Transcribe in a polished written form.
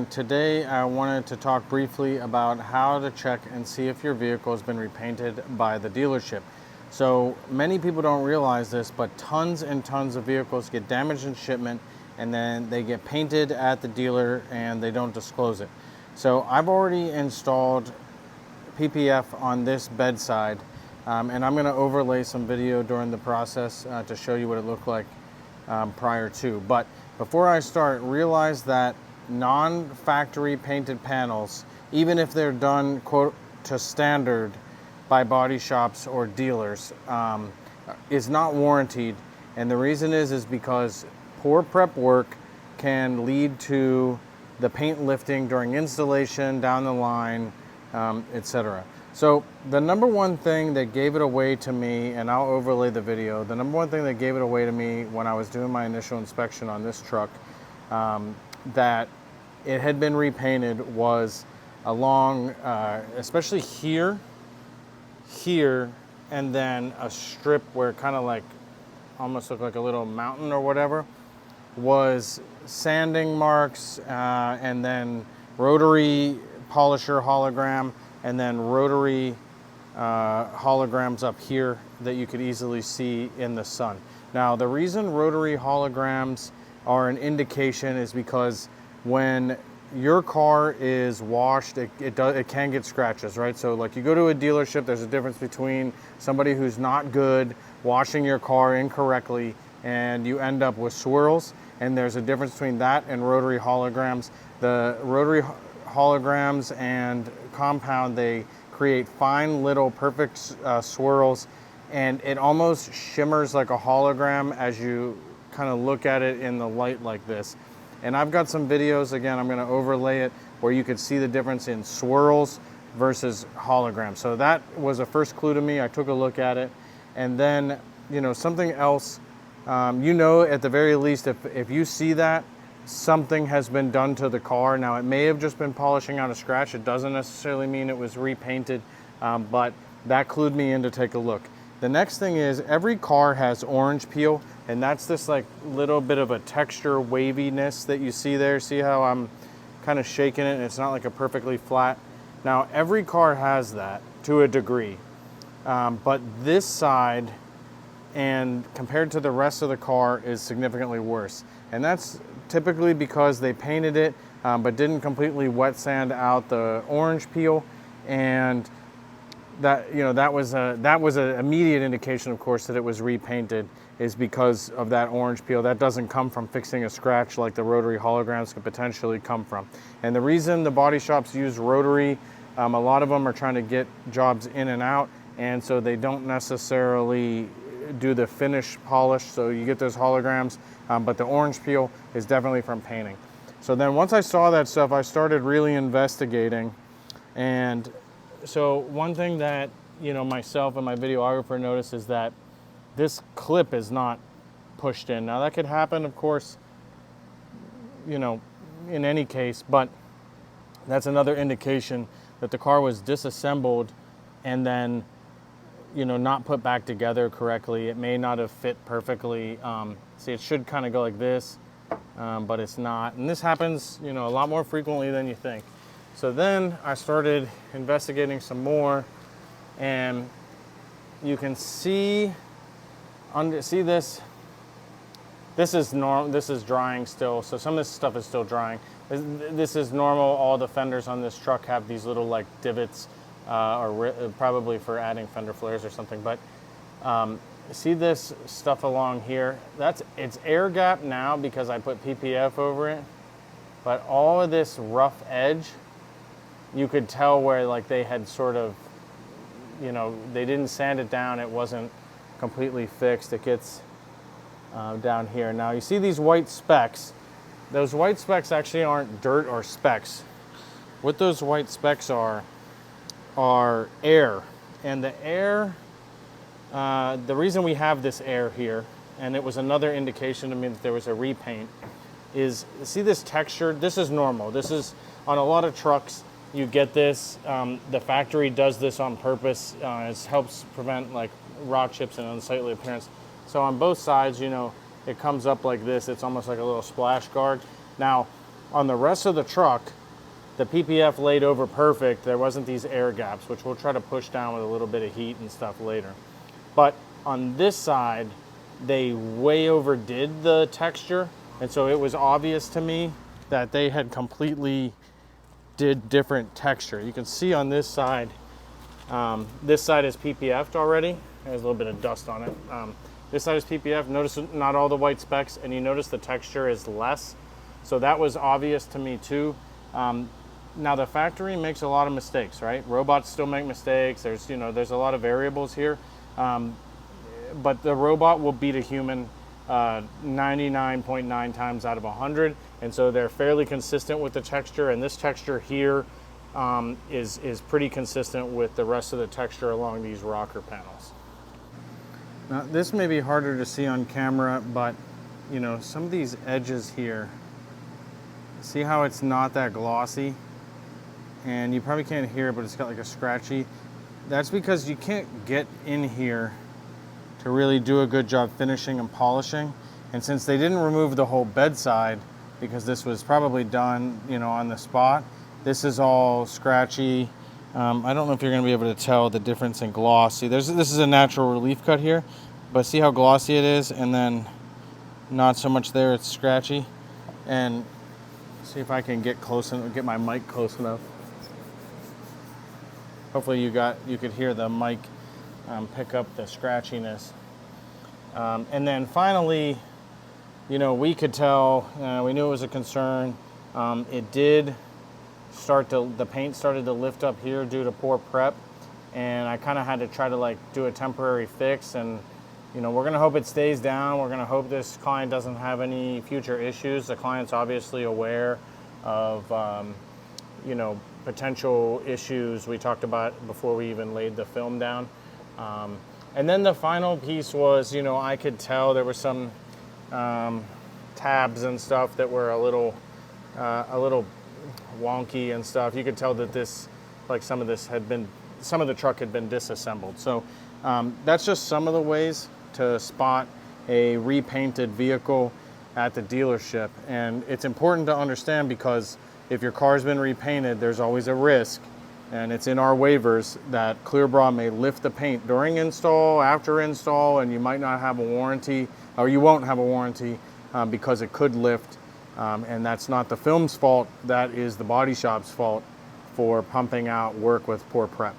Today I wanted to talk briefly about how to check and see if your vehicle has been repainted by the dealership. So many people don't realize this, but tons and tons of vehicles get damaged in shipment and then they get painted at the dealer and they don't disclose it. So I've already installed PPF on this bedside, and I'm going to overlay some video during the process to show you what it looked like prior to. But before I start, realize that non-factory painted panels, even if they're done quote to standard by body shops or dealers, is not warranted. And the reason is because poor prep work can lead to the paint lifting during installation, down the line, etc. So the number one thing that gave it away to me, and I'll overlay the video, the number one thing that gave it away to me when I was doing my initial inspection on this truck, that it had been repainted was along, especially here, and then a strip where it kind of like almost looked like a little mountain or whatever, was sanding marks, and then rotary polisher hologram, and then rotary holograms up here that you could easily see in the sun. Now, the reason rotary holograms are an indication is because when your car is washed, it can get scratches, right? So like you go to a dealership, there's a difference between somebody who's not good washing your car incorrectly and you end up with swirls, and there's a difference between that and rotary holograms. The rotary holograms and compound, they create fine little perfect swirls, and it almost shimmers like a hologram as you kind of look at it in the light like this. And I've got some videos, again, I'm going to overlay it, where you could see the difference in swirls versus holograms. So that was a first clue to me. I took a look at it. And then, you know, something else, you know, at the very least, if you see that, something has been done to the car. Now, it may have just been polishing out a scratch. It doesn't necessarily mean it was repainted, but that clued me in to take a look. The next thing is every car has orange peel, and that's this like little bit of a texture waviness that you see there. See how I'm kind of shaking it and it's not like a perfectly flat. Now, every car has that to a degree, but this side, and compared to the rest of the car, is significantly worse. And that's typically because they painted it, but didn't completely wet sand out the orange peel, and that, you know, that was an immediate indication, of course, that it was repainted, is because of that orange peel. That doesn't come from fixing a scratch like the rotary holograms could potentially come from. And the reason the body shops use rotary, a lot of them are trying to get jobs in and out, and so they don't necessarily do the finish polish, so you get those holograms, but the orange peel is definitely from painting. So then once I saw that stuff, I started really investigating. And so one thing that, you know, myself and my videographer noticed is that this clip is not pushed in. Now that could happen, of course, you know, in any case, but that's another indication that the car was disassembled and then, you know, not put back together correctly. It may not have fit perfectly. See, it should kind of go like this, but it's not. And this happens, you know, a lot more frequently than you think. So then I started investigating some more, and you can see this. This is normal. This is drying still. So some of this stuff is still drying. This is normal. All the fenders on this truck have these little like divots, or probably for adding fender flares or something. But see this stuff along here? It's air gap now because I put PPF over it. But all of this rough edge, you could tell where like they had sort of, you know, they didn't sand it down. It wasn't completely fixed. It gets down here. Now you see these white specks. Those white specks actually aren't dirt or specks. What those white specks are air. And the air, the reason we have this air here, and it was another indication to me that there was a repaint, is see this texture? This is normal. This is on a lot of trucks. You get this. The factory does this on purpose. It helps prevent like rock chips and unsightly appearance. So on both sides, you know, it comes up like this. It's almost like a little splash guard. Now, On the rest of the truck, the PPF laid over perfect. There wasn't these air gaps, which we'll try to push down with a little bit of heat and stuff later. But on this side, they way overdid the texture. And so it was obvious to me that they had completely did different texture. You can see on this side is PPF'd already. There's a little bit of dust on it. This side is PPF. Notice not all the white specks, and you notice the texture is less. So that was obvious to me too. Now the factory makes a lot of mistakes, right? Robots still make mistakes. There's a lot of variables here, but the robot will beat a human 99.9 times out of 100, and so they're fairly consistent with the texture. And this texture here is pretty consistent with the rest of the texture along these rocker panels. Now this may be harder to see on camera, but some of these edges here, see how it's not that glossy? And you probably can't hear it, but it's got like a scratchy. That's because you can't get in here to really do a good job finishing and polishing. And since they didn't remove the whole bedside, because this was probably done, on the spot, this is all scratchy. I don't know if you're gonna be able to tell the difference in gloss. See, this is a natural relief cut here, but see how glossy it is, and then not so much there, it's scratchy. And see if I can get close and get my mic close enough. Hopefully you could hear the mic pick up the scratchiness. And then finally, we could tell, we knew it was a concern. It did the paint started to lift up here due to poor prep, and I kind of had to try to do a temporary fix. And we're gonna hope it stays down. We're gonna hope this client doesn't have any future issues. The client's obviously aware of potential issues we talked about before we even laid the film down. And then the final piece was, I could tell there were some tabs and stuff that were a little wonky and stuff. You could tell that some of the truck had been disassembled. So that's just some of the ways to spot a repainted vehicle at the dealership. And it's important to understand, because if your car's been repainted, there's always a risk, and it's in our waivers, that ClearBra may lift the paint during install, after install, and you might not have a warranty, or you won't have a warranty because it could lift. And that's not the film's fault, that is the body shop's fault for pumping out work with poor prep.